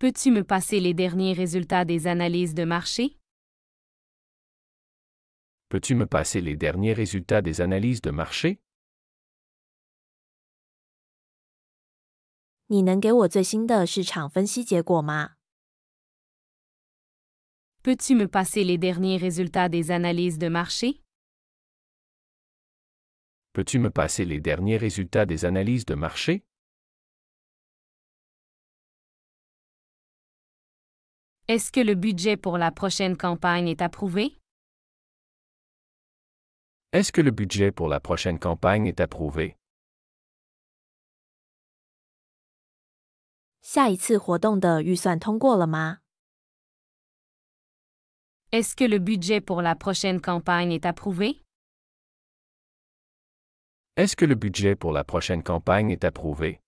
Peux-tu me passer les derniers résultats des analyses de marché? Peux-tu me passer les derniers résultats des analyses de marché? 你能给我最新的市场分析结果吗？ Peux-tu me passer les derniers résultats des analyses de marché? Peux-tu me passer les derniers résultats des analyses de marché? Est-ce que le budget pour la prochaine campagne est approuvé? Est-ce que le budget pour la prochaine campagne est approuvé? 下一次活动的预算通过了吗？ Est-ce que le budget pour la prochaine campagne est approuvé? Est-ce que le budget pour la prochaine campagne est approuvé?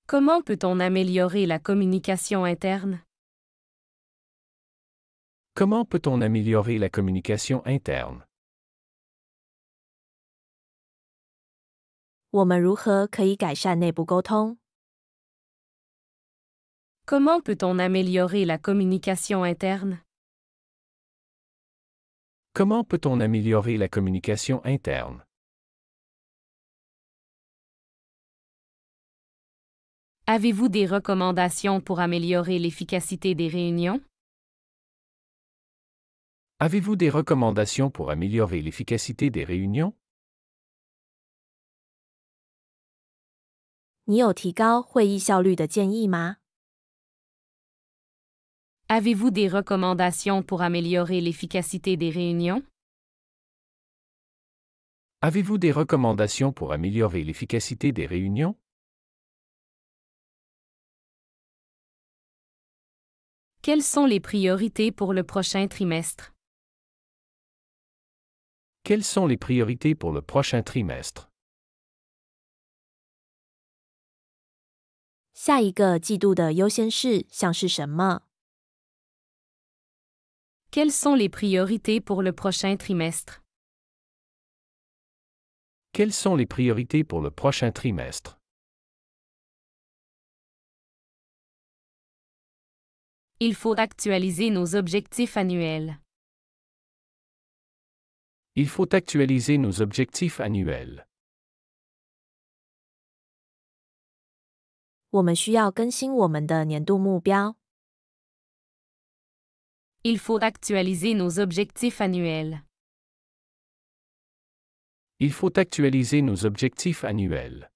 Comment peut-on améliorer la communication interne? Comment peut-on améliorer la communication interne? 我们如何可以改善内部沟通？ Comment peut-on améliorer la communication interne? Comment peut-on améliorer la communication interne? Avez-vous des recommandations pour améliorer l'efficacité des réunions? Avez-vous des recommandations pour améliorer l'efficacité des réunions? 你有提高会议效率的建议吗？ Avez-vous des recommandations pour améliorer l'efficacité des réunions? Avez-vous des recommandations pour améliorer l'efficacité des réunions? Quelles sont les priorités pour le prochain trimestre? Quelles sont les priorités pour le prochain trimestre? 下一个季度的优先事项是什么？ Quelles sont les priorités pour le prochain trimestre? Quelles sont les priorités pour le prochain trimestre? Il faut actualiser nos objectifs annuels. Il faut actualiser nos objectifs annuels. 我们需要更新我们的年度目标。 Il faut actualiser nos objectifs annuels. Il faut actualiser nos objectifs annuels.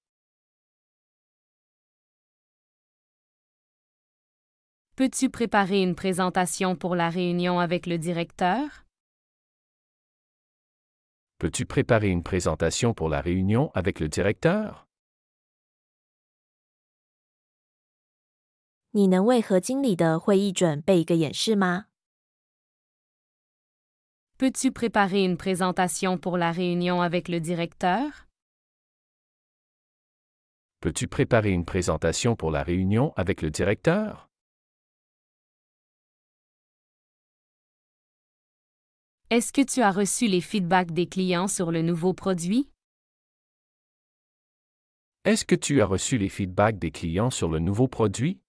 Peux-tu préparer une présentation pour la réunion avec le directeur? Peux-tu préparer une présentation pour la réunion avec le directeur? 你能为何经理的会议准备一个演示吗？ Peux-tu préparer une présentation pour la réunion avec le directeur? Peux-tu préparer une présentation pour la réunion avec le directeur? Est-ce que tu as reçu les feedbacks des clients sur le nouveau produit? Est-ce que tu as reçu les feedbacks des clients sur le nouveau produit?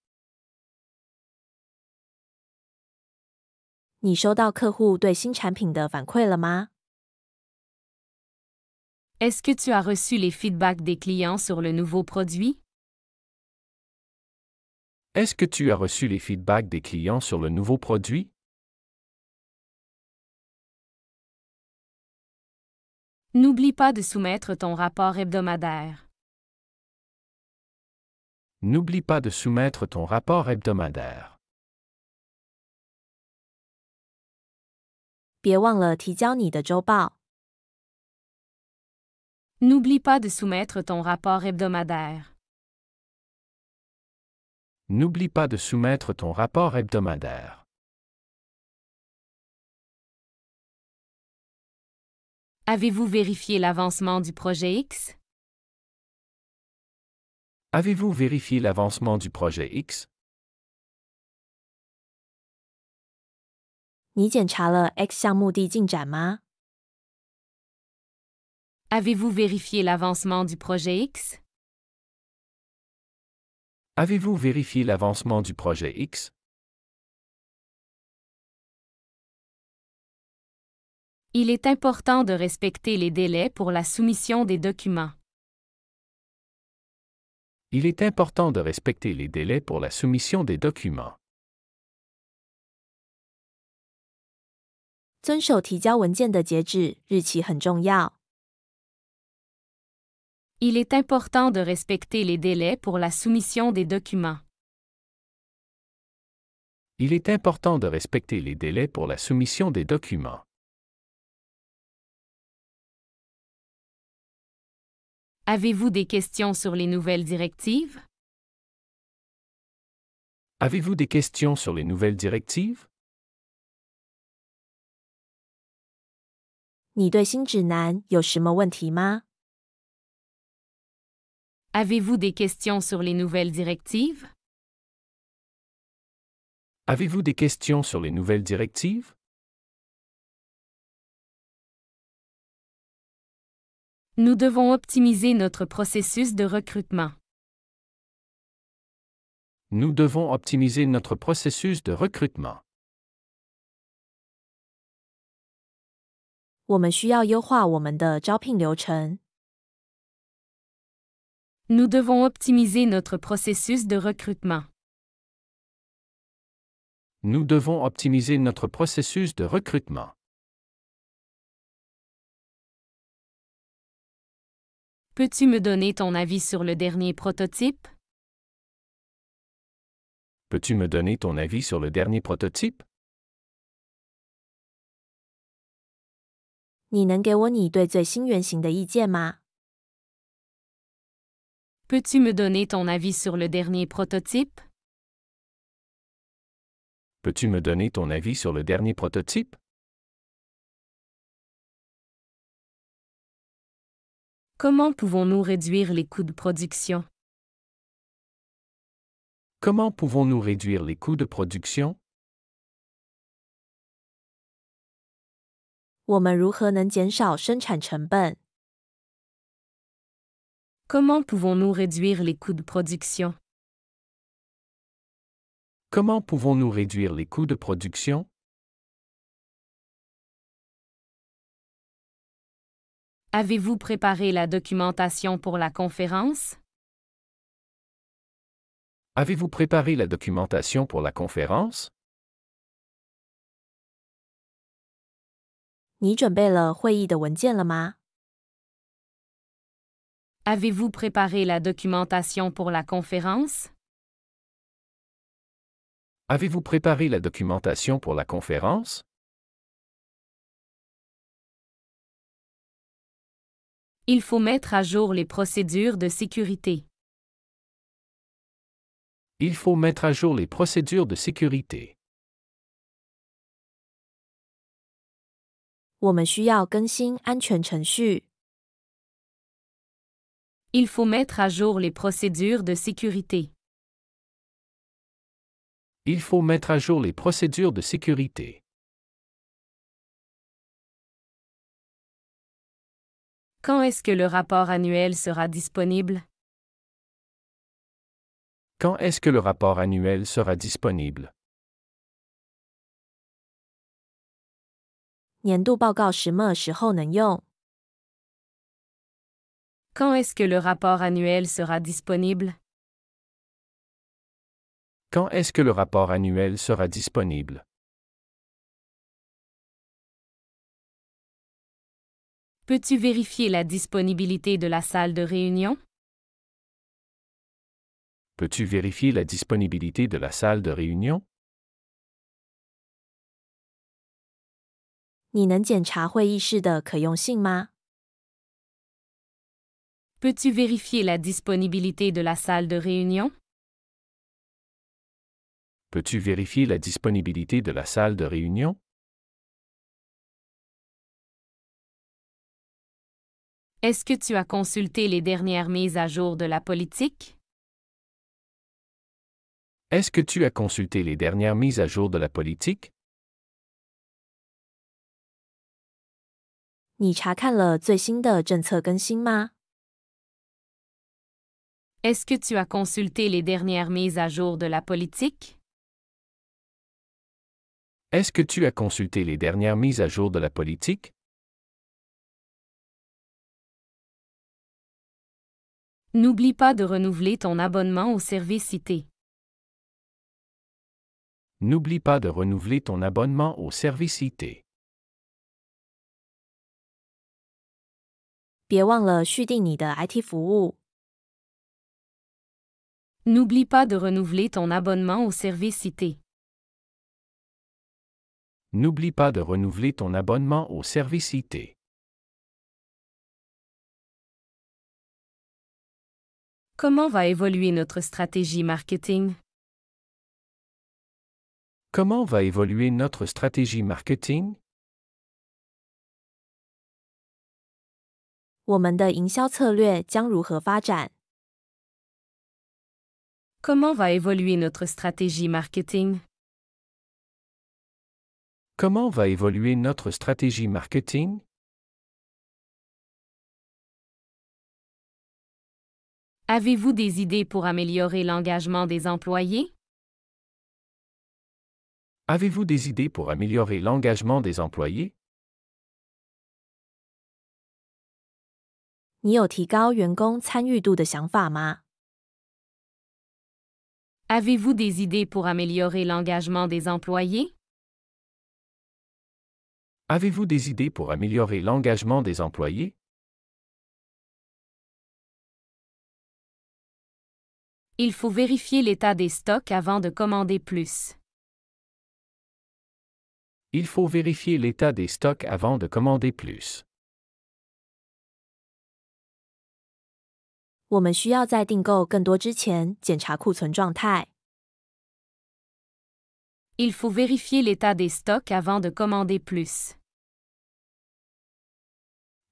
你收到客户对新产品的反馈了吗？ Est-ce que tu as reçu les feedbacks des clients sur le nouveau produit? Est-ce que tu as reçu les feedbacks des clients sur le nouveau produit? N'oublie pas de soumettre ton rapport hebdomadaire. N'oublie pas de soumettre ton rapport hebdomadaire. 别忘了提交你的周报。 N'oublie pas de soumettre ton rapport hebdomadaire. N'oublie pas de soumettre ton rapport hebdomadaire. Avez-vous vérifié l'avancement du projet X? Avez-vous vérifié l'avancement du projet X? 你检查了 X 项目地进展吗？ Avez-vous vérifié l'avancement du projet X? Avez-vous vérifié l'avancement du projet X? Il est important de respecter les délais pour la soumission des documents. Il est important de respecter les délais pour la soumission des documents. 遵守提交文件的截止日期很重要。Il est important de respecter les délais pour la soumission des documents. Il est important de respecter les délais pour la soumission des documents. Avez-vous des questions sur les nouvelles directives? Avez-vous des questions sur les nouvelles directives? 你对新指南有什么问题吗？ Avez-vous des questions sur les nouvelles directives? Avez-vous des questions sur les nouvelles directives? Nous devons optimiser notre processus de recrutement. Nous devons optimiser notre processus de recrutement. 我们需要优化我们的招聘流程。 Nous devons optimiser notre processus de recrutement. Nous devons optimiser notre processus de recrutement. Peux-tu me donner ton avis sur le dernier prototype? Peux-tu me donner ton avis sur le dernier prototype? 你能给我你对最新原型的意见吗？ Peux-tu me donner ton avis sur le dernier prototype? Peux-tu me donner ton avis sur le dernier prototype? Comment pouvons-nous réduire les coûts de production? Comment pouvons-nous réduire les coûts de production? 我们如何能减少生产成本？ Comment pouvons-nous réduire les coûts de production? Comment pouvons-nous réduire les coûts de production? Avez-vous préparé la documentation pour la conférence? Avez-vous préparé la documentation pour la conférence? 你准备了会议的文件了吗？ Avez-vous préparé la documentation pour la conférence? Avez-vous préparé la documentation pour la conférence? Il faut mettre à jour les procédures de sécurité. Il faut mettre à jour les procédures de sécurité. 我们需要更新安全程序。 Il faut mettre à jour les procédures de sécurité. Il faut mettre à jour les procédures de sécurité. Quand est-ce que le rapport annuel sera disponible? Quand est-ce que le rapport annuel sera disponible? 年度报告什么时候能用？ Quand est-ce que le rapport annuel sera disponible? Quand est-ce que le rapport annuel sera disponible? Peux-tu vérifier la disponibilité de la salle de réunion? Peux-tu vérifier la disponibilité de la salle de réunion? 你能检查会议室的可用性吗？ Peux-tu vérifier la disponibilité de la salle de réunion? Peux-tu vérifier la disponibilité de la salle de réunion? Est-ce que tu as consulté les dernières mises à jour de la politique? Est-ce que tu as consulté les dernières mises à jour de la politique? 你查看了最新的政策更新吗？ Est-ce que tu as consulté les dernières mises à jour de la politique? Est-ce que tu as consulté les dernières mises à jour de la politique? N'oublie pas de renouveler ton abonnement au service cité. N'oublie pas de renouveler ton abonnement au service IT. 别忘了续订你的 IT 服务。N'oublie pas de renouveler ton abonnement au service cité. N'oublie pas de renouveler ton abonnement au service IT. Comment va évoluer notre stratégie marketing? Comment va évoluer notre stratégie marketing? 我们的营销策略将如何发展？ Comment va évoluer notre stratégie marketing? Comment va évoluer notre stratégie marketing? Avez-vous des idées pour améliorer l'engagement des employés? Avez-vous des idées pour améliorer l'engagement des employés? 你有提高员工参与度的想法吗？ Avez-vous des idées pour améliorer l'engagement des employés? Avez-vous des idées pour améliorer l'engagement des employés? Il faut vérifier l'état des stocks avant de commander plus. Il faut vérifier l'état des stocks avant de commander plus. 我们需要在订购更多之前检查库存状态。 Il faut vérifier l'état des stocks avant de commander plus.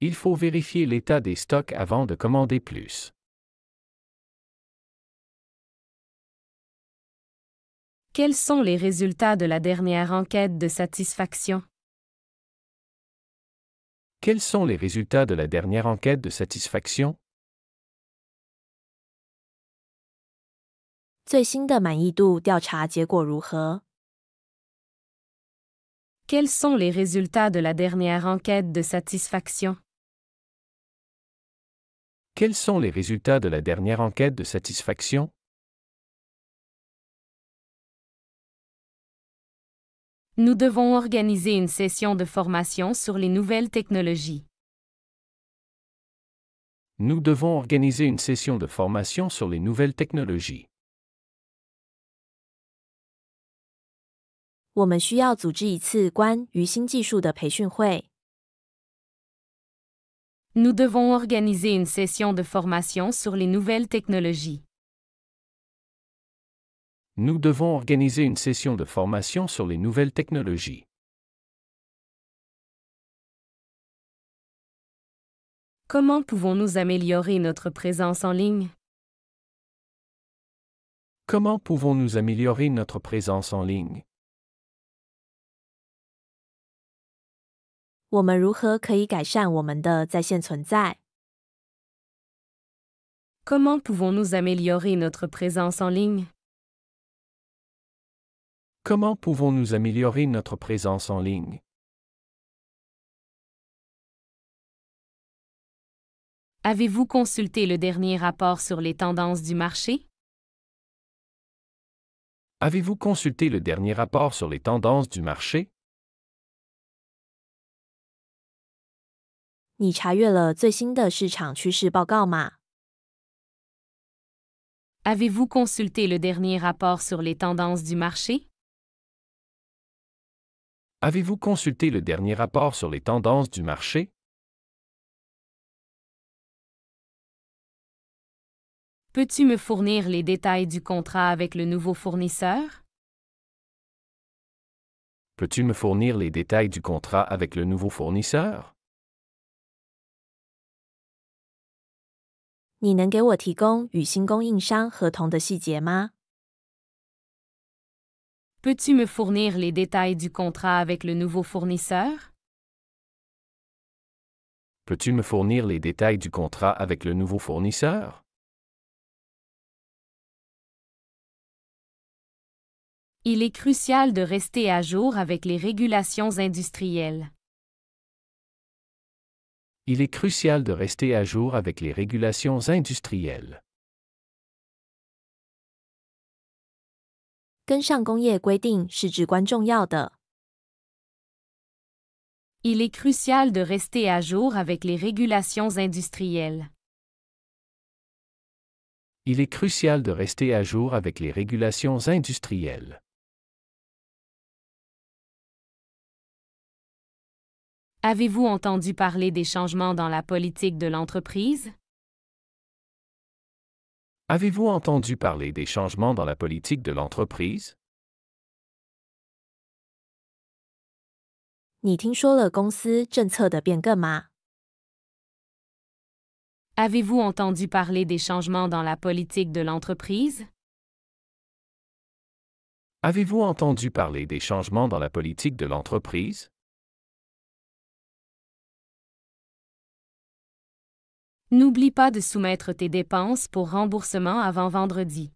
Il faut vérifier l'état des stocks avant de commander plus. Quels sont les résultats de la dernière enquête de satisfaction? Quels sont les résultats de la dernière enquête de satisfaction? 最新的满意度调查结果如何？ Quels sont les résultats de la dernière enquête de satisfaction? Quels sont les résultats de la dernière enquête de satisfaction? Nous devons organiser une session de formation sur les nouvelles technologies. Nous devons organiser une session de formation sur les nouvelles technologies. 我们需要组织一次关于新技术的培训会。 Nous devons organiser une session de formation sur les nouvelles technologies. Nous devons organiser une session de formation sur les nouvelles technologies. Comment pouvons-nous améliorer notre présence en ligne? Comment pouvons-nous améliorer notre présence en ligne? 我们如何可以改善我们的在线存在？ Comment pouvons-nous améliorer notre présence en ligne? Comment pouvons-nous améliorer notre présence en ligne? Avez-vous consulté le dernier rapport sur les tendances du marché? Avez-vous consulté le dernier rapport sur les tendances du marché? 你查阅了最新的市场趋势报告吗？ Avez-vous consulté le dernier rapport sur les tendances du marché? Avez-vous consulté le dernier rapport sur les tendances du marché? Peux-tu me fournir les détails du contrat avec le nouveau fournisseur? Peux-tu me fournir les détails du contrat avec le nouveau fournisseur? 你能给我提供与新供应商合同的细节吗？ Peux-tu me fournir les détails du contrat avec le nouveau fournisseur? Peux-tu me fournir les détails du contrat avec le nouveau fournisseur? Il est crucial de rester à jour avec les régulations industrielles. Il est crucial de rester à jour avec les régulations industrielles. 跟上工业规定是至关重要的。Il est crucial de rester à jour avec les régulations industrielles. Il est crucial de rester à jour avec les régulations industrielles. Avez-vous entendu parler des changements dans la politique de l'entreprise? Avez-vous entendu parler des changements dans la politique de l'entreprise? 你听说了公司政策的变更吗？ Avez-vous entendu parler des changements dans la politique de l'entreprise? Avez-vous entendu parler des changements dans la politique de l'entreprise? N'oublie pas de soumettre tes dépenses pour remboursement avant vendredi.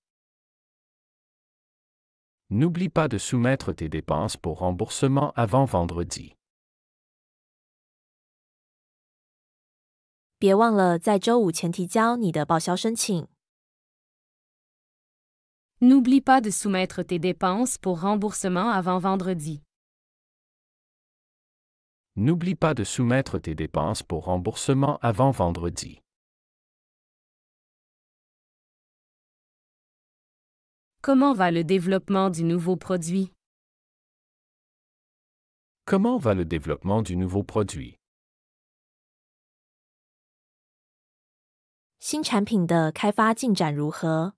N'oublie pas de soumettre tes dépenses pour remboursement avant vendredi. 别忘了在周五前提交你的报销申请。 N'oublie pas de soumettre tes dépenses pour remboursement avant vendredi. N'oublie pas de soumettre tes dépenses pour remboursement avant vendredi. Comment va le développement du nouveau produit? Comment va le développement du nouveau produit? 新产品的开发进展如何？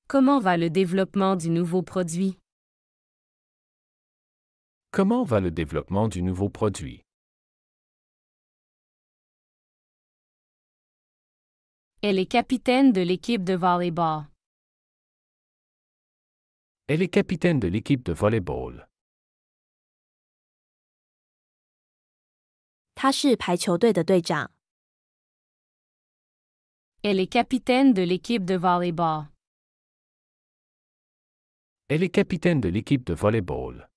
Comment va le développement du nouveau produit? Comment va le développement du nouveau produit? Elle est capitaine de l'équipe de volleyball. Elle est capitaine de l'équipe de volleyball. 他是排球队的队长。 Elle est capitaine de l'équipe de volleyball. Elle est capitaine de l'équipe de volleyball.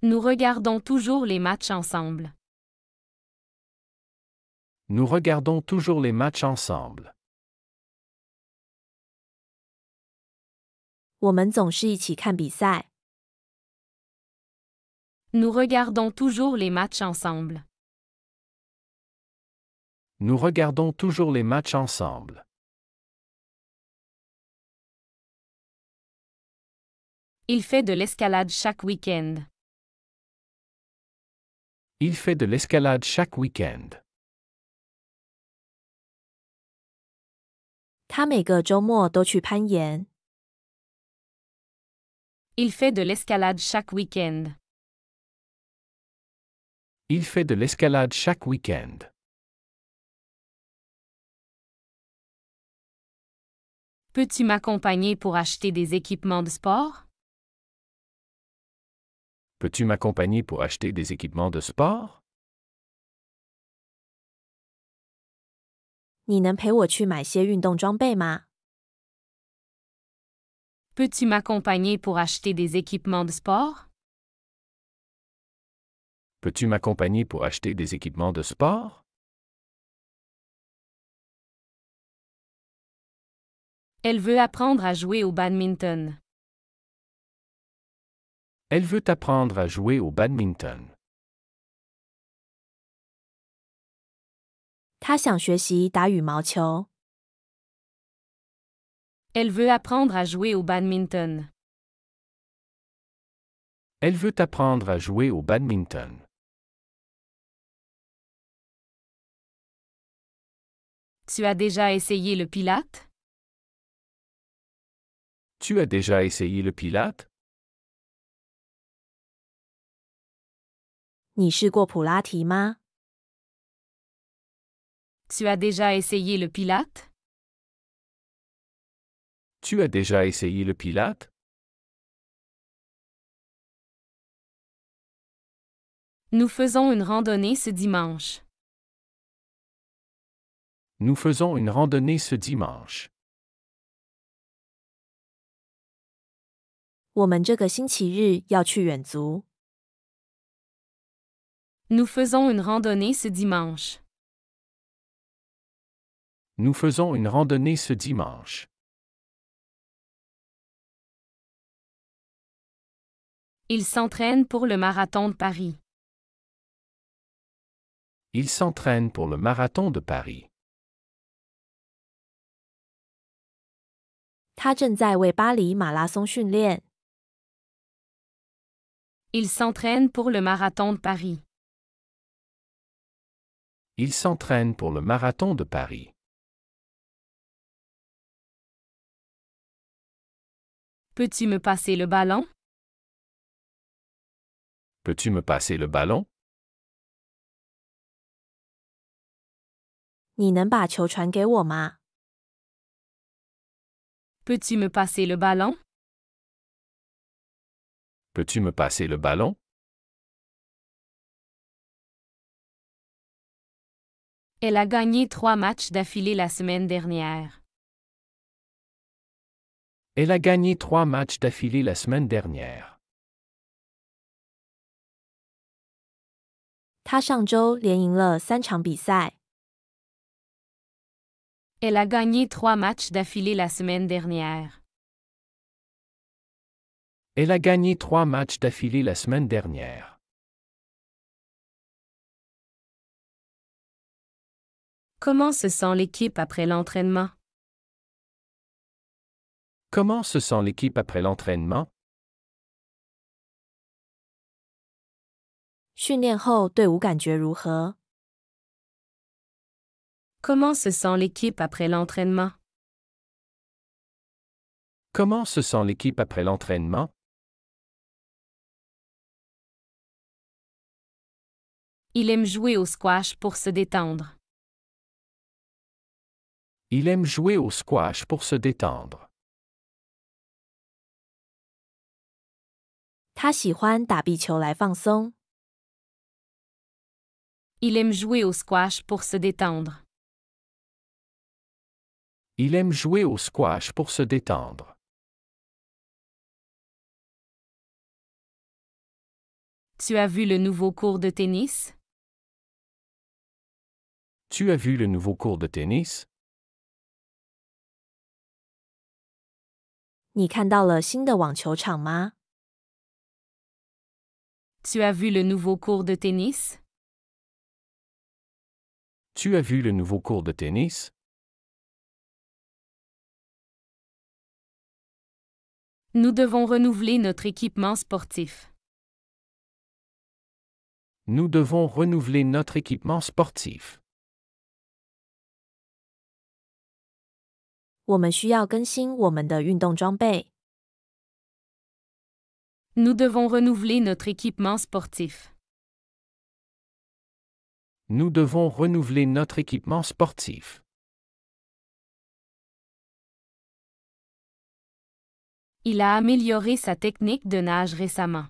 Nous regardons toujours les matchs ensemble. Nous regardons toujours les matchs ensemble. 我们总是一起看比赛。 Nous regardons toujours les matchs ensemble. Nous regardons toujours les matchs ensemble. Il fait de l'escalade chaque week-end. Il fait de l'escalade chaque week-end. 他每个周末都去攀岩。 Il fait de l'escalade chaque week-end. Il fait de l'escalade chaque week-end. Peux-tu m'accompagner pour acheter des équipements de sport? Peux-tu m'accompagner pour acheter des équipements de sport? 你能陪我去买些运动装备吗？ Peux-tu m'accompagner pour acheter des équipements de sport? Peux-tu m'accompagner pour acheter des équipements de sport? Elle veut apprendre à jouer au badminton. Elle veut apprendre à jouer au badminton. 他想学习打羽毛球。 Elle veut apprendre à jouer au badminton. Elle veut apprendre à jouer au badminton. Tu as déjà essayé le pilate? Tu as déjà essayé le pilate? 你试过普拉提吗？ Tu as déjà essayé le pilate? Tu as déjà essayé le pilate? Nous faisons une randonnée ce dimanche. Nous faisons une randonnée ce dimanche. 我们这个星期日要去远足。Nous faisons une randonnée ce dimanche. Nous faisons une randonnée ce dimanche. Il s'entraîne pour le marathon de Paris. Il s'entraîne pour le marathon de Paris. 他正在为巴黎马拉松训练。Il s'entraîne pour le marathon de Paris. Il s'entraîne pour le marathon de Paris. Peux-tu me passer le ballon? Peux-tu me passer le ballon? 你能把球传给我吗？ Peux-tu me passer le ballon? Peux-tu me passer le ballon? Elle a gagné 3 matchs d'affilée la semaine dernière. Elle a gagné 3 matchs d'affilée la semaine dernière. 他上周连赢了3场比赛。Elle a gagné 3 matchs d'affilée la semaine dernière. Elle a gagné 3 matchs d'affilée la semaine dernière. Comment se sent l'équipe après l'entraînement? Comment se sent l'équipe après l'entraînement? 训练后队伍感觉如何？ Comment se sent l'équipe après l'entraînement? Comment se sent l'équipe après l'entraînement? Il aime jouer au squash pour se détendre. Il aime jouer au squash pour se détendre. 他喜欢打壁球来放松。 Il aime jouer au squash pour se détendre. Il aime jouer au squash pour se détendre. Tu as vu le nouveau cours de tennis? Tu as vu le nouveau cours de tennis? 你看到了新的网球场吗？ Tu as vu le nouveau cours de tennis? Tu as vu le nouveau cours de tennis? Nous devons renouveler notre équipement sportif. Nous devons renouveler notre équipement sportif. 我们需要更新我们的运动装备。 Nous devons renouveler notre équipement sportif. Nous devons renouveler notre équipement sportif. Il a amélioré sa technique de nage récemment.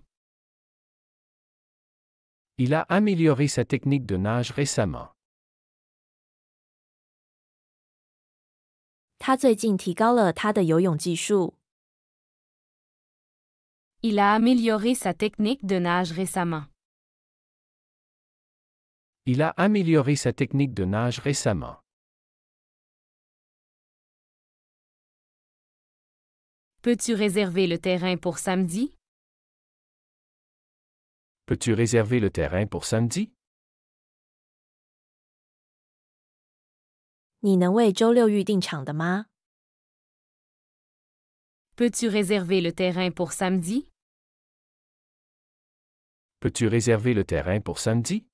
Il a amélioré sa technique de nage récemment. 他最近提高了他的游泳技术。 Il a amélioré sa technique de nage récemment. Il a amélioré sa technique de nage récemment. Peux-tu réserver le terrain pour samedi? Peux-tu réserver le terrain pour samedi? 你能为周六预定场的吗？ Peux-tu réserver le terrain pour samedi? Peux-tu réserver le terrain pour samedi?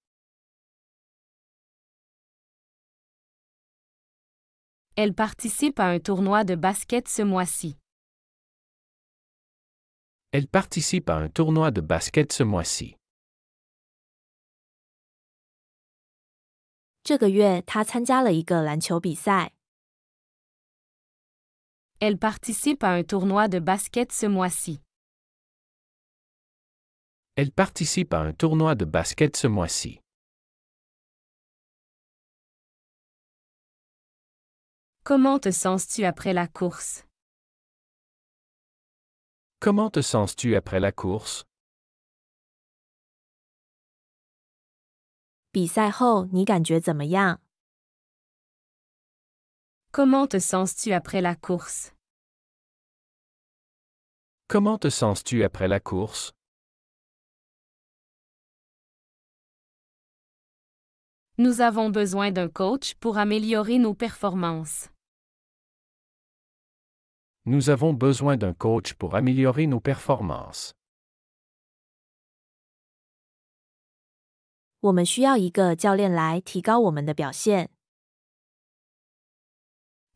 Elle participe à un tournoi de basket ce mois-ci. Elle participe à un tournoi de basket ce mois-ci. 这个月他参加了一个篮球比赛。 Elle participe à un tournoi de basket ce mois-ci. Elle participe à un tournoi de basket ce mois-ci. Comment te sens-tu après la course? Comment te sens-tu après la course? 比赛后你感觉怎么样？ Comment te sens-tu après la course? Comment te sens-tu après la course? Nous avons besoin d'un coach pour améliorer nos performances. Nous avons besoin d'un coach pour améliorer nos performances. 我们需要一个教练来提高我们的表现。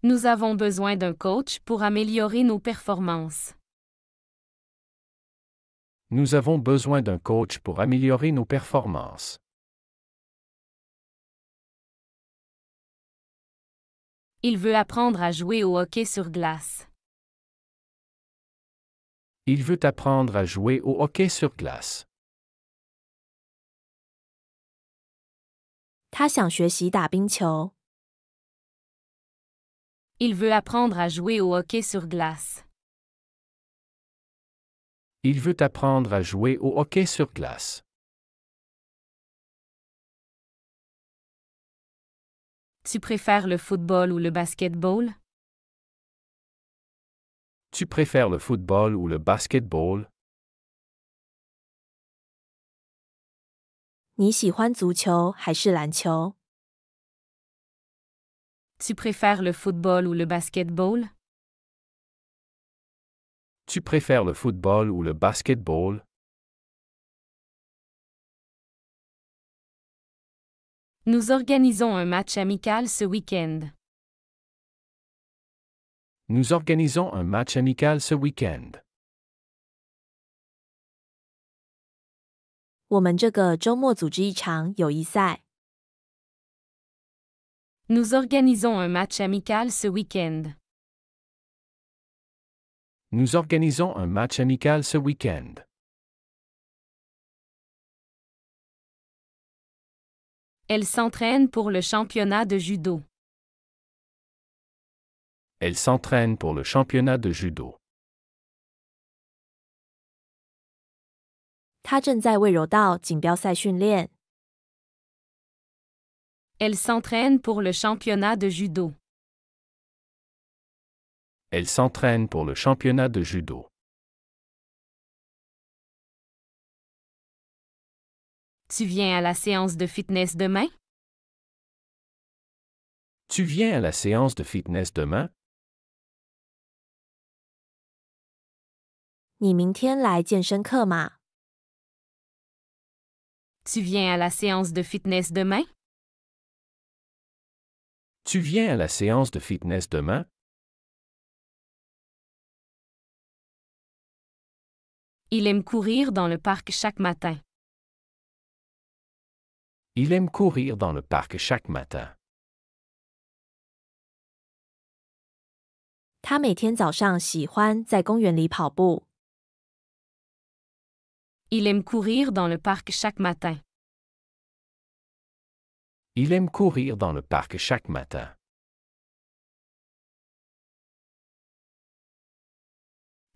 Nous avons besoin d'un coach pour améliorer nos performances. Nous avons besoin d'un coach pour améliorer nos performances. Il veut apprendre à jouer au hockey sur glace. Il veut apprendre à jouer au hockey sur glace. 他想学习打冰球。 Il veut apprendre à jouer au hockey sur glace. Il veut apprendre à jouer au hockey sur glace. Tu préfères le football ou le basketball? Tu préfères le football ou le basketball? 你喜欢足球还是篮球？ Tu préfères le football ou le basketball? Tu préfères le football ou le basketball? Nous organisons un match amical ce week-end. Nous organisons un match amical ce week-end. 我们这个周末组织一场友谊赛。 Nous organisons un match amical ce week-end. Nous organisons un match amical ce week-end. Elle s'entraîne pour le championnat de judo. Elle s'entraîne pour le championnat de judo. 他正在为柔道锦标赛训练。 Elle s'entraîne pour le championnat de judo. Elle s'entraîne pour le championnat de judo. Tu viens à la séance de fitness demain? Tu viens à la séance de fitness demain? 你明天来健身课吗？ Tu viens à la séance de fitness demain? Tu viens à la séance de fitness demain? Il aime courir dans le parc chaque matin. Il aime courir dans le parc chaque matin. 他每天早上喜欢在公园里跑步。 Il aime courir dans le parc chaque matin. Il aime courir dans le parc chaque matin.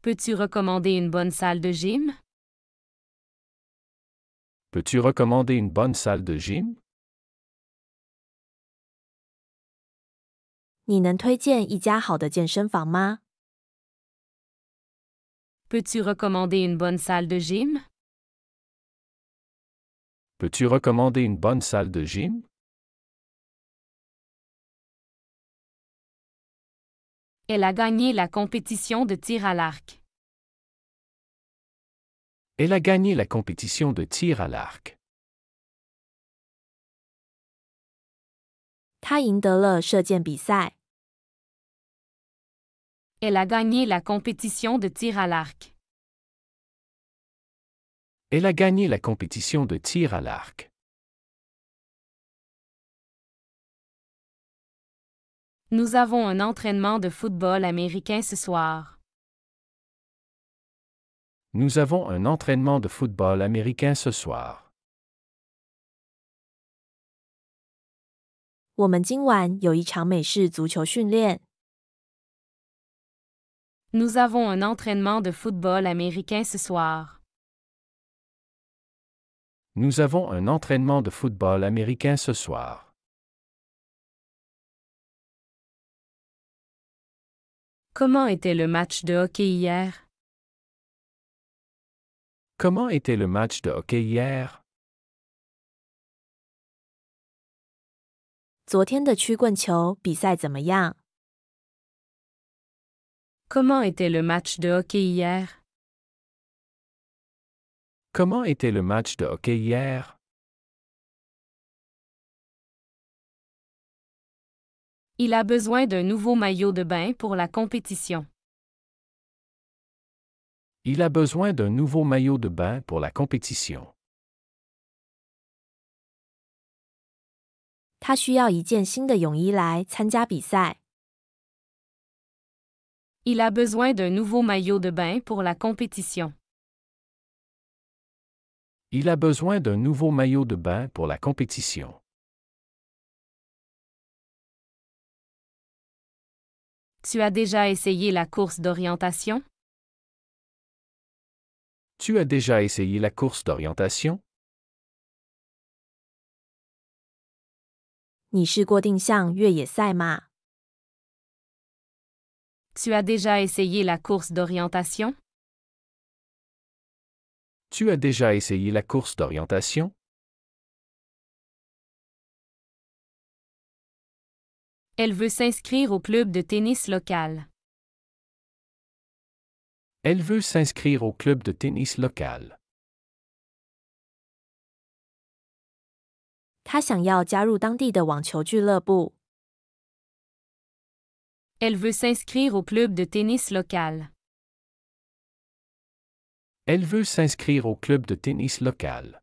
Peux-tu recommander une bonne salle de gym? Peux-tu recommander une bonne salle de gym? 你能推荐一家好的健身房吗？ Peux-tu recommander une bonne salle de gym? Peux-tu recommander une bonne salle de gym? Elle a gagné la compétition de tir à l'arc. Elle a gagné la compétition de tir à l'arc. 他赢得了射箭比赛。 Elle a gagné la compétition de tir à l'arc. Elle a gagné la compétition de tir à l'arc. Nous avons un entraînement de football américain ce soir. Nous avons un entraînement de football américain ce soir. 我们今晚有一场美式足球训练。Nous avons un entraînement de football américain ce soir. Nous avons un entraînement de football américain ce soir. Comment était le match de hockey hier? Comment était le match de hockey hier? 昨天的曲棍球比赛怎么样？ Comment était le match de hockey hier? Comment était le match de hockey hier? Il a besoin d'un nouveau maillot de bain pour la compétition. Il a besoin d'un nouveau maillot de bain pour la compétition. 他需要一件新的泳衣来参加比赛。Il a besoin d'un nouveau maillot de bain pour la compétition. Il a besoin d'un nouveau maillot de bain pour la compétition. Tu as déjà essayé la course d'orientation? Tu as déjà essayé la course d'orientation? 你试过定向越野赛吗？ Tu as déjà essayé la course d'orientation? Tu as déjà essayé la course d'orientation? Elle veut s'inscrire au club de tennis local. Elle veut s'inscrire au club de tennis local. 他想要加入当地的网球俱乐部。 Elle veut s'inscrire au club de tennis local. Elle veut s'inscrire au club de tennis local.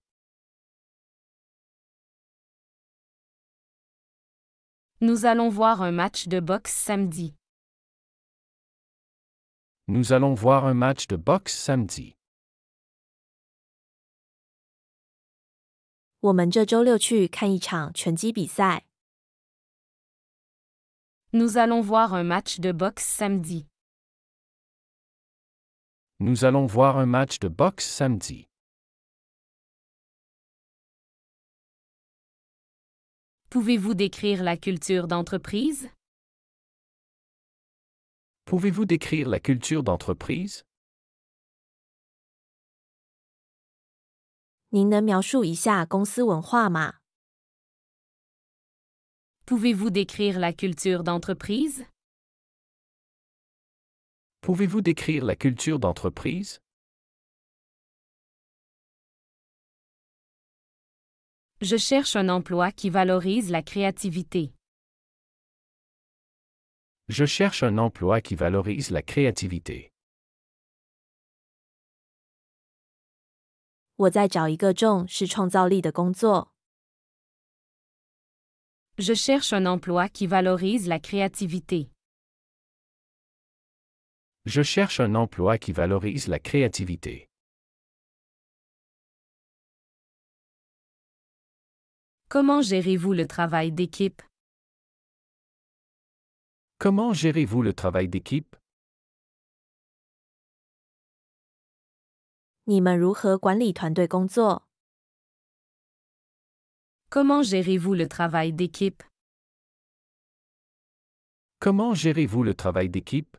Nous allons voir un match de boxe samedi. Nous allons voir un match de boxe samedi. 我们这周六去看一场拳击比赛。 Nous allons voir un match de boxe samedi. Nous allons voir un match de boxe samedi. Pouvez-vous décrire la culture d'entreprise? Pouvez-vous décrire la culture d'entreprise? 您能描述一下公司文化吗？ Pouvez-vous décrire la culture d'entreprise? Pouvez-vous décrire la culture d'entreprise? Je cherche un emploi qui valorise la créativité. Je cherche un emploi qui valorise la créativité. 我在找一个重视创造力的工作。 Je cherche un emploi qui valorise la créativité. Je cherche un emploi qui valorise la créativité. Comment gérez-vous le travail d'équipe? Comment gérez-vous le travail d'équipe? 你们如何管理团队工作？ Comment gérez-vous le travail d'équipe? Comment gérez-vous le travail d'équipe?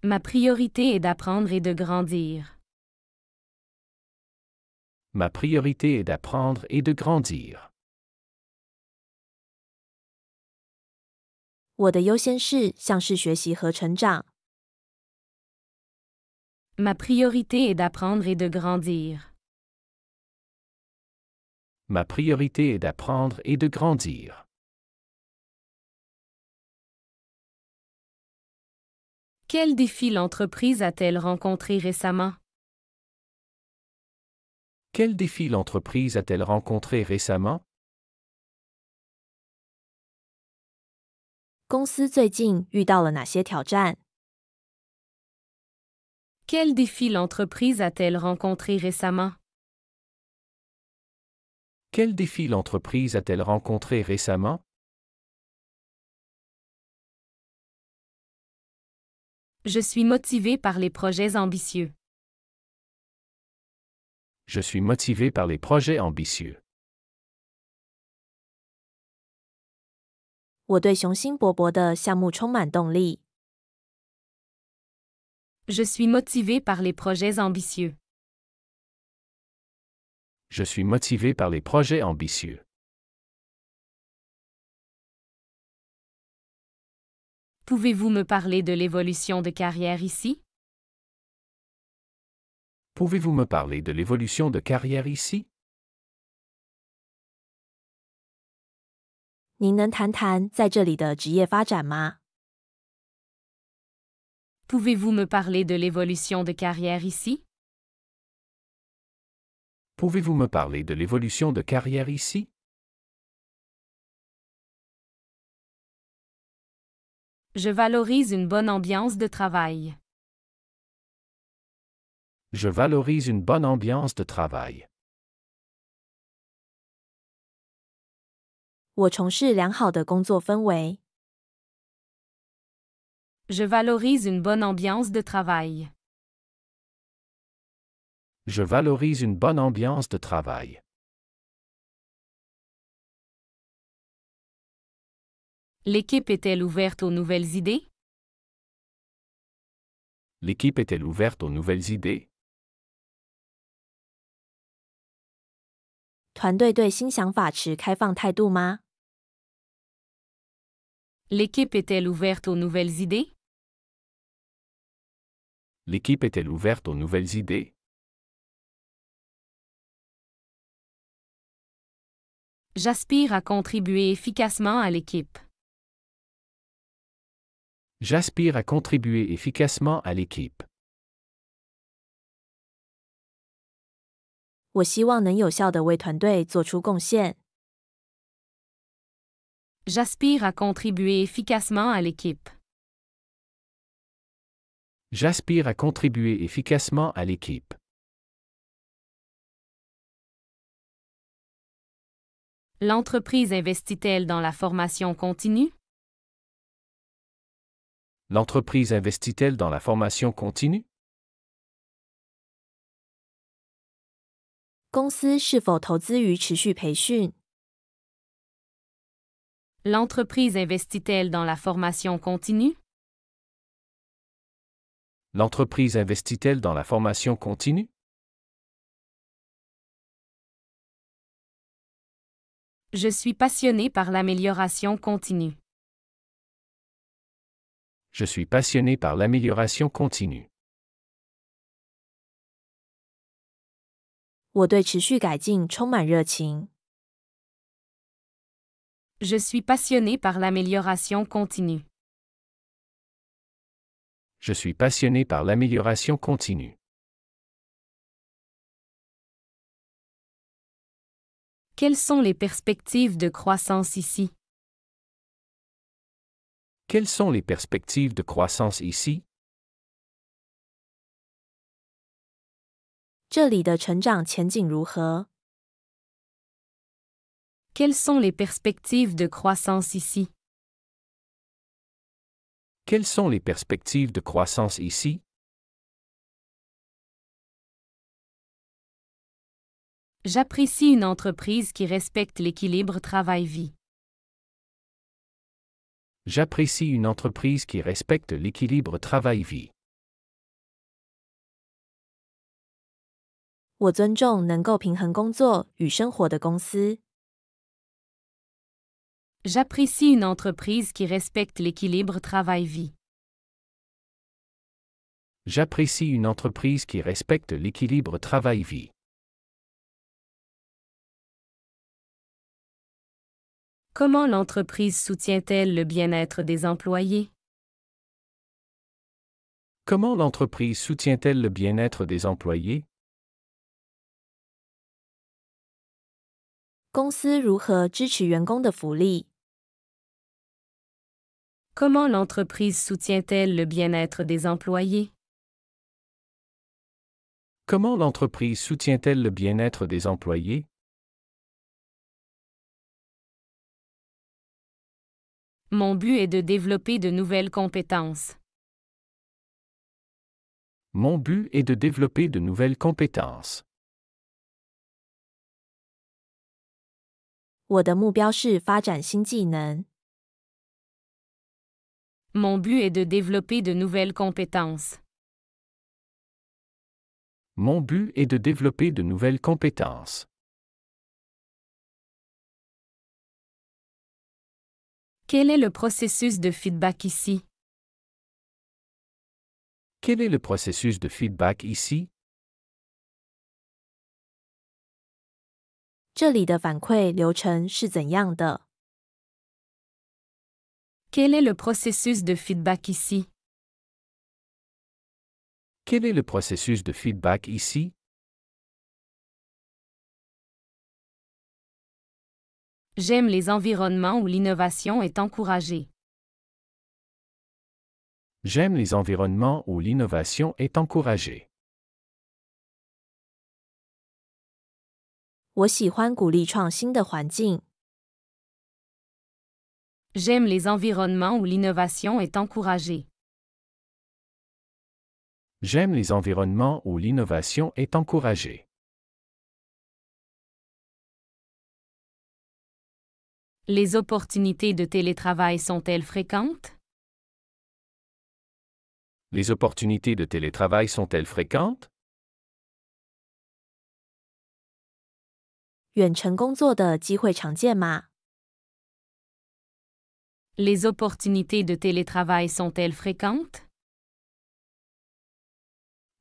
Ma priorité est d'apprendre et de grandir. Ma priorité est d'apprendre et de grandir. 我的优先事像是学习和成长。 Ma priorité est d'apprendre et de grandir. Ma priorité est d'apprendre et de grandir. Quel défi l'entreprise a-t-elle rencontré récemment? Quel défi l'entreprise a-t-elle rencontré récemment? 公司最近遇到了哪些挑战？ Quel défi l'entreprise a-t-elle rencontré récemment? Quels défis l'entreprise a-t-elle rencontrés récemment? Je suis motivé par les projets ambitieux. Je suis motivé par les projets ambitieux. 我对雄心勃勃的项目充满动力。Je suis motivé par les projets ambitieux. Je suis motivé par les projets ambitieux. Pouvez-vous me parler de l'évolution de carrière ici? Pouvez-vous me parler de l'évolution de carrière ici? 您能谈谈在这里的职业发展吗？ Pouvez-vous me parler de l'évolution de carrière ici? Pouvez-vous me parler de l'évolution de carrière ici? Je valorise une bonne ambiance de travail. Je valorise une bonne ambiance de travail. 我从事良好的工作氛围。 Je valorise une bonne ambiance de travail. Je valorise une bonne ambiance de travail. L'équipe est-elle ouverte aux nouvelles idées? L'équipe est-elle ouverte aux nouvelles idées? 团队对新想法持开放态度吗？ L'équipe est-elle ouverte aux nouvelles idées? L'équipe est-elle ouverte aux nouvelles idées? J'aspire à contribuer efficacement à l'équipe. J'aspire à contribuer efficacement à l'équipe. 我希望能有效地为团队做出贡献。 J'aspire à contribuer efficacement à l'équipe. J'aspire à contribuer efficacement à l'équipe. L'entreprise investit-elle dans la formation continue? L'entreprise investit-elle dans la formation continue? 公司是否投资于持续培训？ L'entreprise investit-elle dans la formation continue? L'entreprise investit-elle dans la formation continue? Je suis passionné par l'amélioration continue. Je suis passionné par l'amélioration continue. 我对持续改进充满热情。 Je suis passionné par l'amélioration continue. Je suis passionné par l'amélioration continue. Quelles sont les perspectives de croissance ici? Quelles sont les perspectives de croissance ici? 这里的成长前景如何？ Quelles sont les perspectives de croissance ici? Quelles sont les perspectives de croissance ici? J'apprécie une entreprise qui respecte l'équilibre travail-vie. J'apprécie une entreprise qui respecte l'équilibre travail-vie. 我尊重能够平衡工作与生活的公司。 J'apprécie une entreprise qui respecte l'équilibre travail-vie. J'apprécie une entreprise qui respecte l'équilibre travail-vie. Comment l'entreprise soutient-elle le bien-être des employés? Comment l'entreprise soutient-elle le bien-être des employés? 公司如何支持员工的福利？ Comment l'entreprise soutient-elle le bien-être des employés? Comment l'entreprise soutient-elle le bien-être des employés? Mon but est de développer de nouvelles compétences. Mon but est de développer de nouvelles compétences. 我的目标是发展新技能。Mon but est de développer de nouvelles compétences. Mon but est de développer de nouvelles compétences. Quel est le processus de feedback ici? Quel est le processus de feedback ici? 这里的反馈流程是怎样的？ Quel est le processus de feedback ici? Quel est le processus de feedback ici? J'aime les environnements où l'innovation est encouragée. J'aime les environnements où l'innovation est encouragée. 我喜欢鼓励创新的环境。 J'aime les environnements où l'innovation est encouragée. J'aime les environnements où l'innovation est encouragée. Les opportunités de télétravail sont-elles fréquentes? Les opportunités de télétravail sont-elles fréquentes? 远程工作的机会常见吗？ Les opportunités de télétravail sont-elles fréquentes?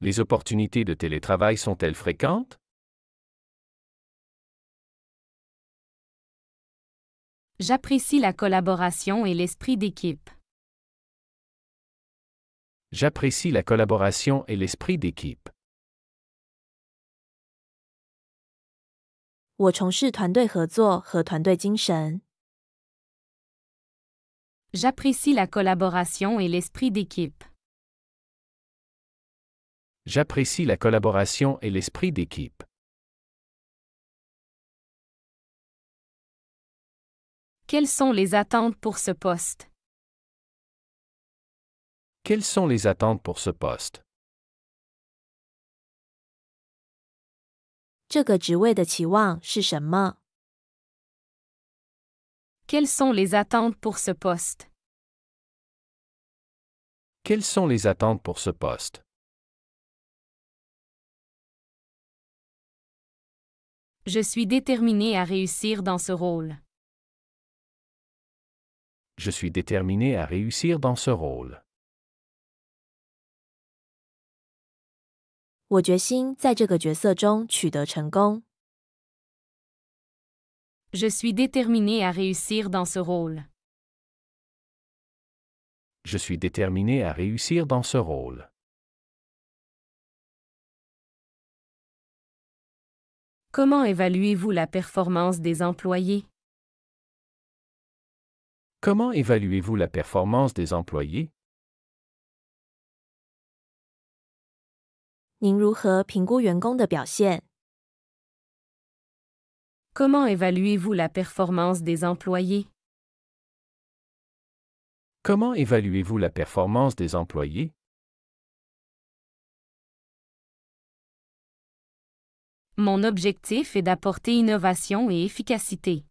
Les opportunités de télétravail sont-elles fréquentes? J'apprécie la collaboration et l'esprit d'équipe. J'apprécie la collaboration et l'esprit d'équipe. 我从事团队合作和团队精神。 J'apprécie la collaboration et l'esprit d'équipe. J'apprécie la collaboration et l'esprit d'équipe. Quelles sont les attentes pour ce poste? Quelles sont les attentes pour ce poste? 这个职位的期望是什么？ Quelles sont les attentes pour ce poste? Quelles sont les attentes pour ce poste? Je suis déterminé à réussir dans ce rôle. Je suis déterminé à réussir dans ce rôle. 我决心在这个角色中取得成功。 Je suis déterminé à réussir dans ce rôle. Je suis déterminé à réussir dans ce rôle. Comment évaluez-vous la performance des employés? Comment évaluez-vous la performance des employés? 您如何评估员工的表现？ Comment évaluez-vous la performance des employés? Comment évaluez-vous la performance des employés? Mon objectif est d'apporter innovation et efficacité.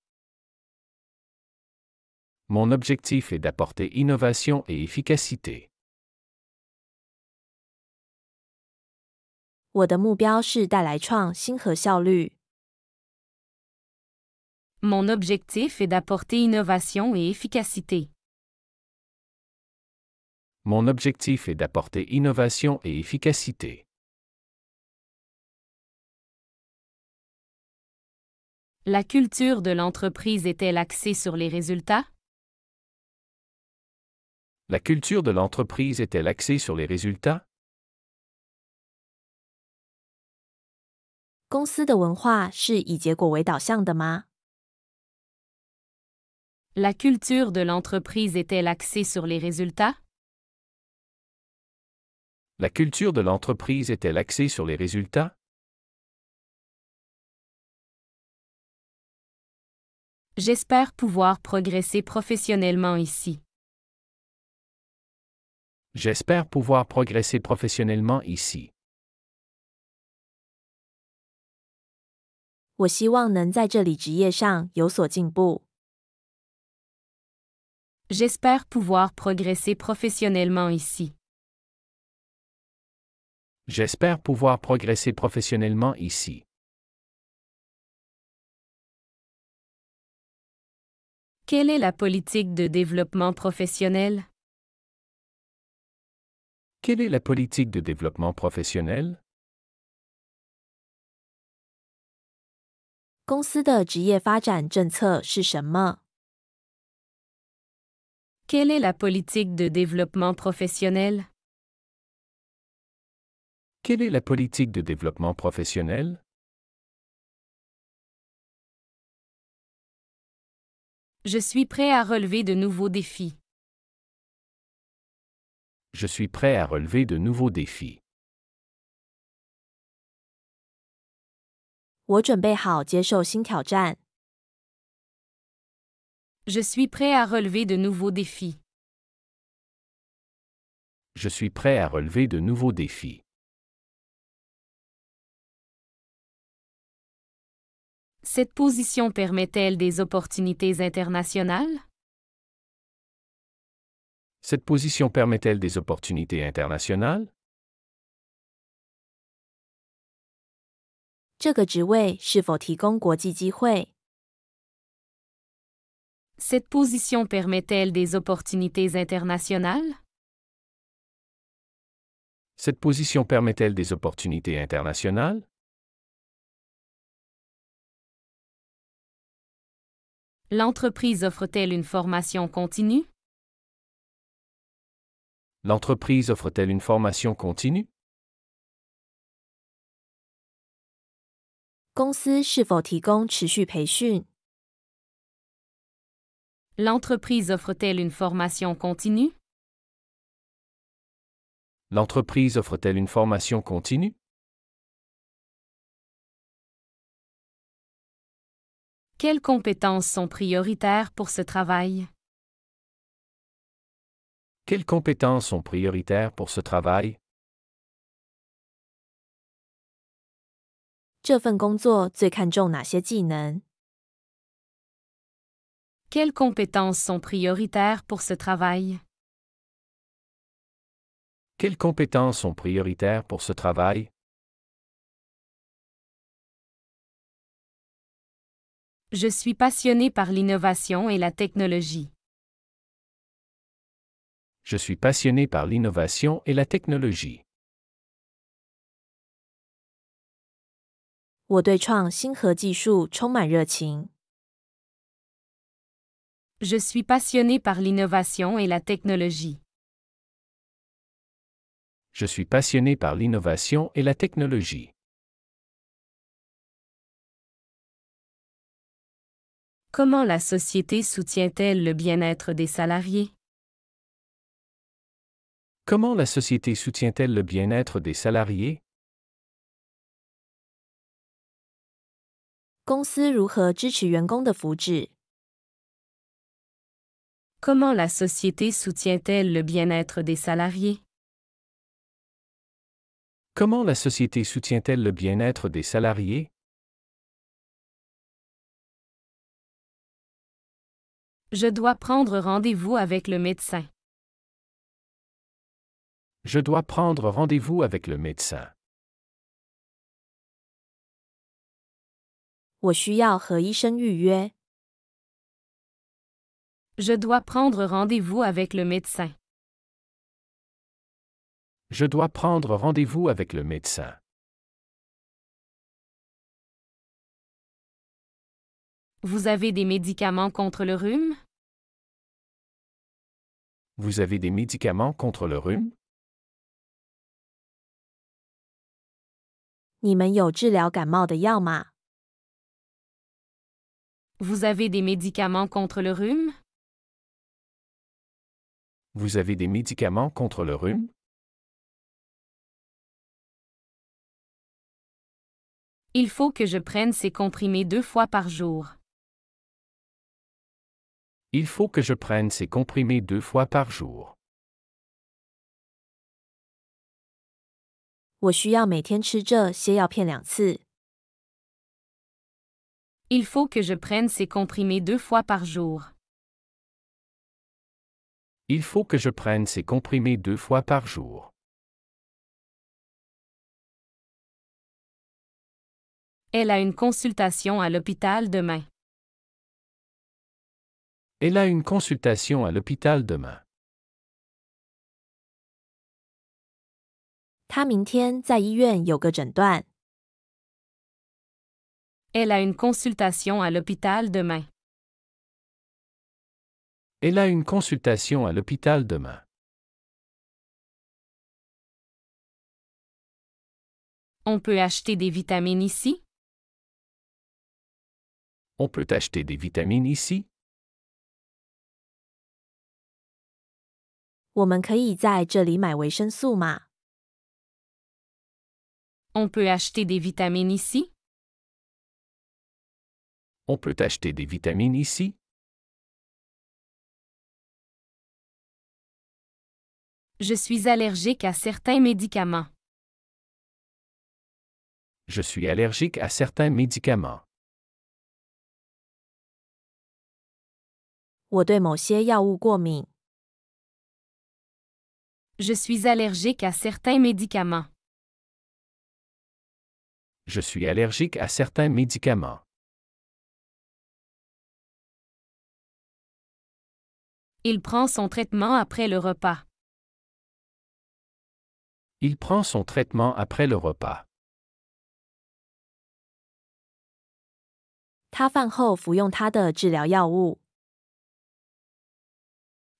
Mon objectif est d'apporter innovation et efficacité. 我的目标是带来创新和效率。 Mon objectif est d'apporter innovation et efficacité. Mon objectif est d'apporter innovation et efficacité. La culture de l'entreprise est-elle axée sur les résultats? La culture de l'entreprise est-elle axée sur les résultats? 公司的文化是以结果为导向的吗？ La culture de l'entreprise est-elle axée sur les résultats? La culture de l'entreprise est-elle axée sur les résultats? J'espère pouvoir progresser professionnellement ici. J'espère pouvoir progresser professionnellement ici. 我希望能在这里职业上有所进步。J'espère pouvoir progresser professionnellement ici. J'espère pouvoir progresser professionnellement ici. Quelle est la politique de développement professionnel? Quelle est la politique de développement professionnel? 公司的职业发展政策是什么？ Quelle est la politique de développement professionnel? Quelle est la politique de développement professionnel? Je suis prêt à relever de nouveaux défis. Je suis prêt à relever de nouveaux défis. 我准备好接受新挑战。Je suis prêt à relever de nouveaux défis. Je suis prêt à relever de nouveaux défis. Cette position permet-elle des opportunités internationales? Cette position permet-elle des opportunités internationales? 这个职位是否提供国际机会？ Cette position permet-elle des opportunités internationales? Cette position permet-elle des opportunités internationales? L'entreprise offre-t-elle une formation continue? L'entreprise offre-t-elle une formation continue? 公司是否提供持续培训？ L'entreprise offre-t-elle une formation continue? L'entreprise offre-t-elle une formation continue? Quelles compétences sont prioritaires pour ce travail? Quelles compétences sont prioritaires pour ce travail? 这份工作最看重哪些技能？ Quelles compétences sont prioritaires pour ce travail? Quelles compétences sont prioritaires pour ce travail? Je suis passionné par l'innovation et la technologie. Je suis passionné par l'innovation et la technologie. 我对创新和技术充满热情。 Je suis passionné par l'innovation et la technologie. Je suis passionné par l'innovation et la technologie. Comment la société soutient-elle le bien-être des salariés? Comment la société soutient-elle le bien-être des salariés? 公司如何支持员工的福祉？ Comment la société soutient-elle le bien-être des salariés? Comment la société soutient-elle le bien-être des salariés? Je dois prendre rendez-vous avec le médecin. Je dois prendre rendez-vous avec le médecin. 我需要和医生预约。 Je dois prendre rendez-vous avec le médecin. Je dois prendre rendez-vous avec le médecin. Vous avez des médicaments contre le rhume? Vous avez des médicaments contre le rhume? 你们有治疗感冒的药吗？ Vous avez des médicaments contre le rhume? Vous avez des médicaments contre le rhume? Il faut que je prenne ces comprimés 2 fois par jour. Il faut que je prenne ces comprimés 2 fois par jour. 我需要每天吃这些药片2次。Il faut que je prenne ces comprimés 2 fois par jour. Il faut que je prenne ces comprimés 2 fois par jour. Elle a une consultation à l'hôpital demain. Elle a une consultation à l'hôpital demain. 他明天在医院有个诊断。Elle a une consultation à l'hôpital demain. Elle a une consultation à l'hôpital demain. On peut acheter des vitamines ici? On peut acheter des vitamines ici? 我们可以在这里买维生素吗？ On peut acheter des vitamines ici? On peut acheter des vitamines ici? Je suis allergique à certains médicaments. Je suis allergique à certains médicaments. 我对某些药物过敏。 Je suis allergique à certains médicaments. Je suis allergique à certains médicaments. Il prend son traitement après le repas. Il prend son traitement après le repas. 他饭后服用他的治疗药物。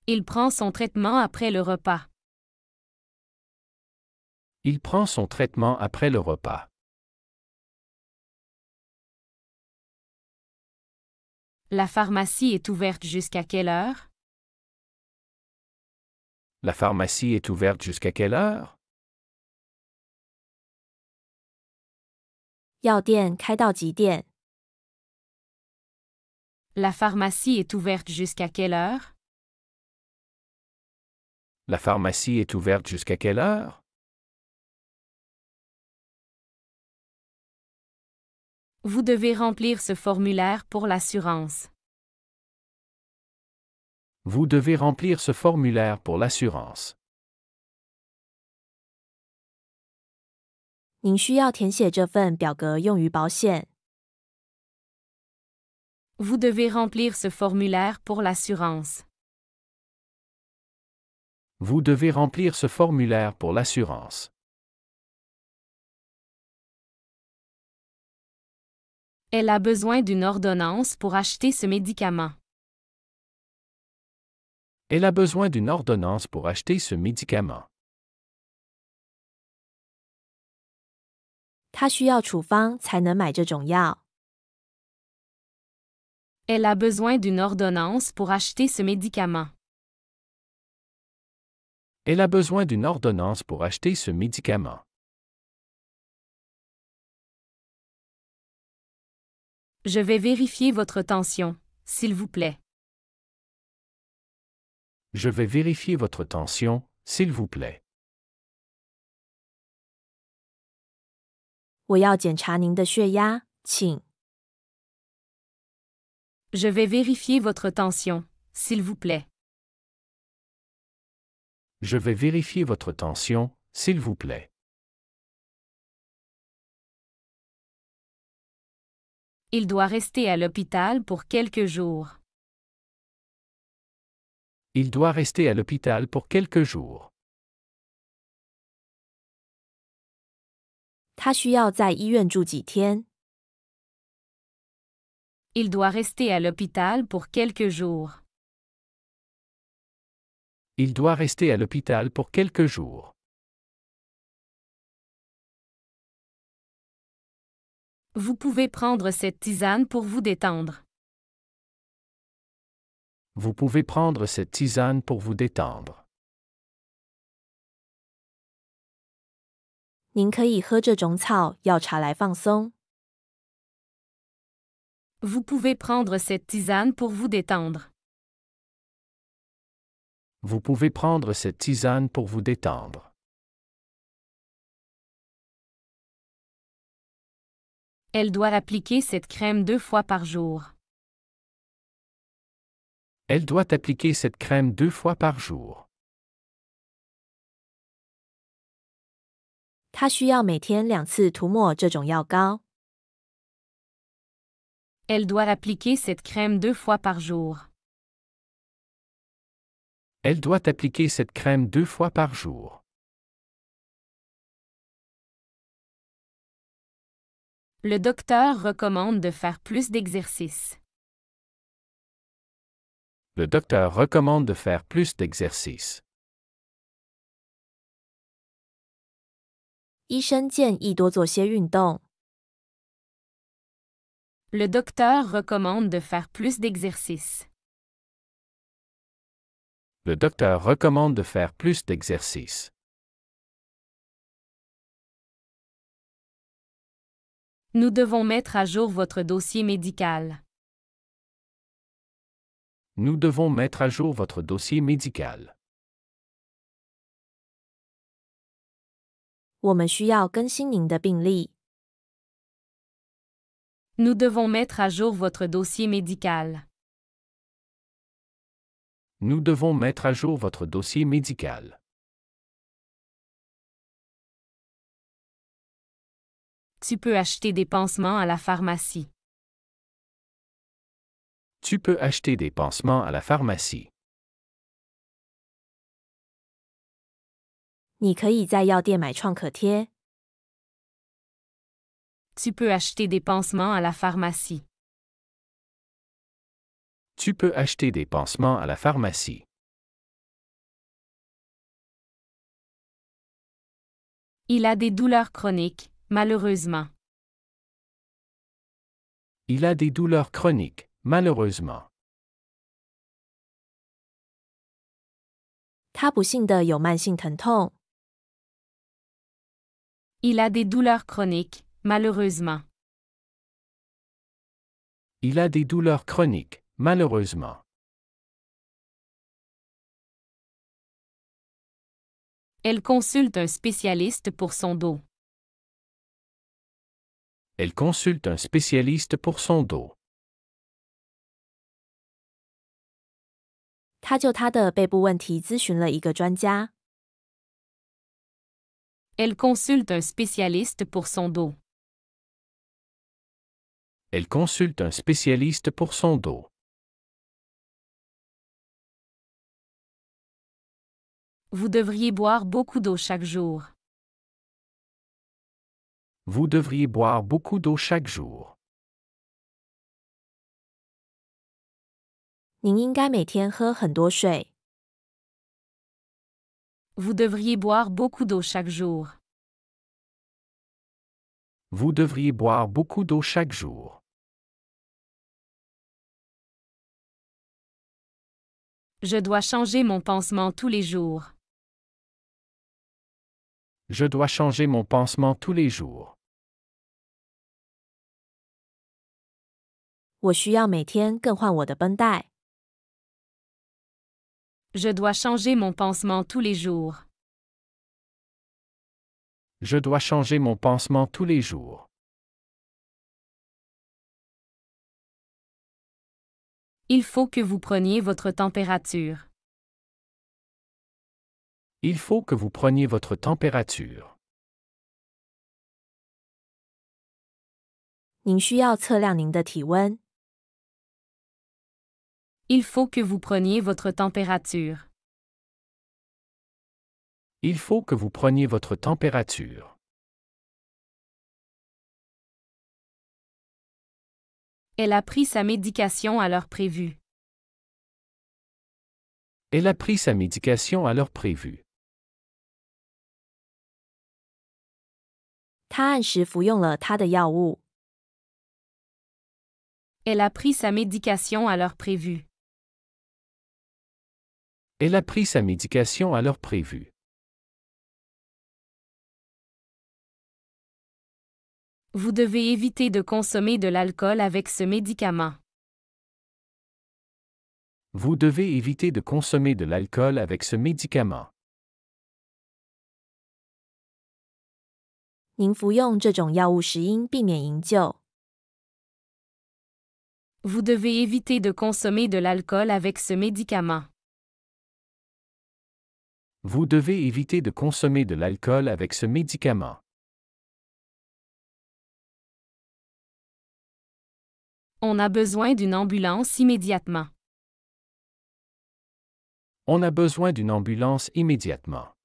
Il prend son traitement après le repas. Il prend son traitement après le repas. La pharmacie est ouverte jusqu'à quelle heure? La pharmacie est ouverte jusqu'à quelle heure? 药店开到几点？ La pharmacie est ouverte jusqu'à quelle heure? La pharmacie est ouverte jusqu'à quelle heure? Vous devez remplir ce formulaire pour l'assurance. Vous devez remplir ce formulaire pour l'assurance. 您需要填写这份表格用于保险。 Vous devez remplir ce formulaire pour l'assurance. Vous devez remplir ce formulaire pour l'assurance. Elle a besoin d'une ordonnance pour acheter ce médicament. Elle a besoin d'une ordonnance pour acheter ce médicament. 他需要处方才能买这种药。 Elle a besoin d'une ordonnance pour acheter ce médicament. Elle a besoin d'une ordonnance pour acheter ce médicament. Je vais vérifier votre tension, s'il vous plaît. Je vais vérifier votre tension, s'il vous plaît. 我要检查您的血压，请。 Je vais vérifier votre tension, s'il vous plaît. Je vais vérifier votre tension, s'il vous plaît. Il doit rester à l'hôpital pour quelques jours. Il doit rester à l'hôpital pour quelques jours. 他需要在医院住几天？ Il doit rester à l'hôpital pour quelques jours. Il doit rester à l'hôpital pour quelques jours. Vous pouvez prendre cette tisane pour vous détendre. Vous pouvez prendre cette tisane pour vous détendre. 您可以喝这种草药茶来放松。 Vous pouvez prendre cette tisane pour vous détendre. Vous pouvez prendre cette tisane pour vous détendre. Elle doit appliquer cette crème 2 fois par jour. Elle doit appliquer cette crème 2 fois par jour. 她需要每天2次涂抹这种药膏。Elle doit appliquer cette crème 2 fois par jour. Elle doit appliquer cette crème 2 fois par jour. Le docteur recommande de faire plus d'exercices. Le docteur recommande de faire plus d'exercices. 医生建议多做些运动。Le docteur recommande de faire plus d'exercices. Le docteur recommande de faire plus d'exercices. Nous devons mettre à jour votre dossier médical. Nous devons mettre à jour votre dossier médical. 我们需要更新您的病历。Nous devons mettre à jour votre dossier médical. Nous devons mettre à jour votre dossier médical. Tu peux acheter des pansements à la pharmacie. Tu peux acheter des pansements à la pharmacie. 你可以在药店买创可贴。Tu peux acheter des pansements à la pharmacie. Tu peux acheter des pansements à la pharmacie. Il a des douleurs chroniques, malheureusement. Il a des douleurs chroniques, malheureusement. 他不幸地有慢性疼痛。Il a des douleurs chroniques, malheureusement. Il a des douleurs chroniques, malheureusement. Elle consulte un spécialiste pour son dos. Elle consulte un spécialiste pour son dos. 他就他的背部问题咨询了一个专家。Elle consulte un spécialiste pour son dos. Elle consulte un spécialiste pour son dos. Vous devriez boire beaucoup d'eau chaque jour. Vous devriez boire beaucoup d'eau chaque jour. 您应该每天喝很多水。Vous devriez boire beaucoup d'eau chaque jour. Vous devriez boire beaucoup d'eau chaque jour. Je dois changer mon pansement tous les jours. Je dois changer mon pansement tous les jours. 我需要每天更换我的绷带。Je dois changer mon pansement tous les jours. Je dois changer mon pansement tous les jours. Il faut que vous preniez votre température. Il faut que vous preniez votre température. 您需要测量您的体温。Il faut que vous preniez votre température. Il faut que vous preniez votre température. Elle a pris sa médication à l'heure prévue. Elle a pris sa médication à l'heure prévue. 他按时服用了他的药物。Elle a pris sa médication à l'heure prévue. Elle a pris sa médication à l'heure prévue. Vous devez éviter de consommer de l'alcool avec ce médicament. Vous devez éviter de consommer de l'alcool avec ce médicament. 您服用这种药物时应避免营救。Vous devez éviter de consommer de l'alcool avec ce médicament. Vous devez éviter de consommer de l'alcool avec ce médicament. On a besoin d'une ambulance immédiatement. On a besoin d'une ambulance immédiatement.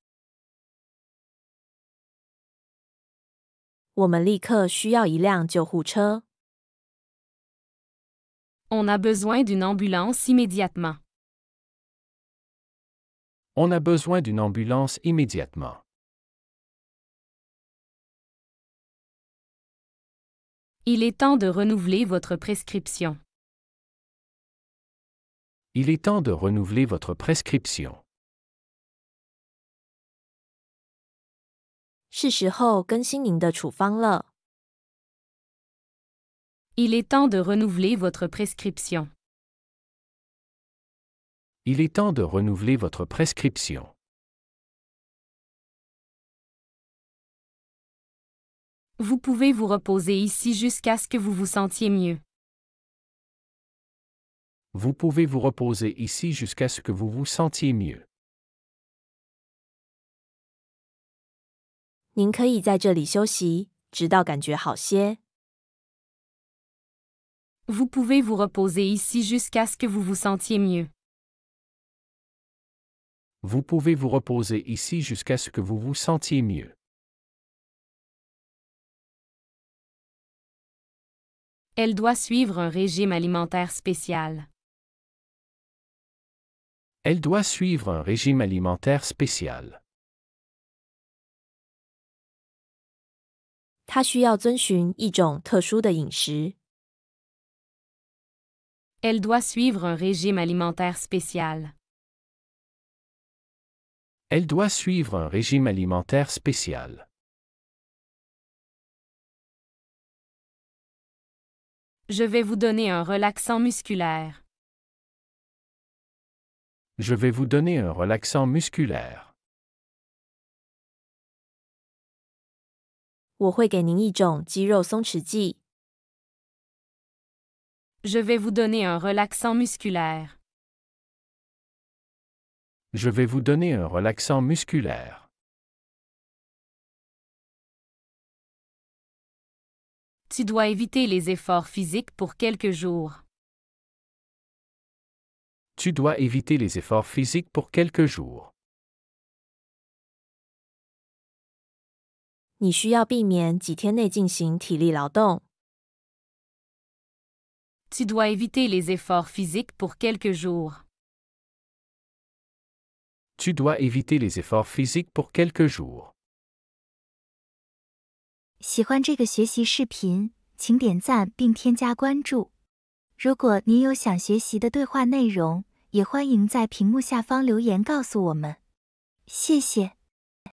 我们立刻需要一辆救护车。On a besoin d'une ambulance immédiatement. On a besoin d'une ambulance immédiatement. Il est temps de renouveler votre prescription. Il est temps de renouveler votre prescription. 是时候更新您的处方了。Il est temps de renouveler votre prescription. Il est temps de renouveler votre prescription. Vous pouvez vous reposer ici jusqu'à ce que vous vous sentiez mieux. Vous pouvez vous reposer ici jusqu'à ce que vous vous sentiez mieux. 您可以在这里休息，直到感觉好些。Vous pouvez vous reposer ici jusqu'à ce que vous vous sentiez mieux. Vous pouvez vous reposer ici jusqu'à ce que vous vous sentiez mieux. Elle doit suivre un régime alimentaire spécial. Elle doit suivre un régime alimentaire spécial. 他需要遵循一种特殊的饮食。Elle doit suivre un régime alimentaire spécial. Elle doit suivre un régime alimentaire spécial. Je vais vous donner un relaxant musculaire. Je vais vous donner un relaxant musculaire. 我会给您一种肌肉松弛剂。Je vais vous donner un relaxant musculaire. Je vais vous donner un relaxant musculaire. Tu dois éviter les efforts physiques pour quelques jours. Tu dois éviter les efforts physiques pour quelques jours. 你需要避免几天内进行体力劳动。Tu dois éviter les efforts physiques pour quelques jours. Tu dois éviter les efforts physiques pour quelques jours. 喜欢这个学习视频，请点赞并添加关注。如果您有想学习的对话内容，也欢迎在屏幕下方留言告诉我们。谢谢。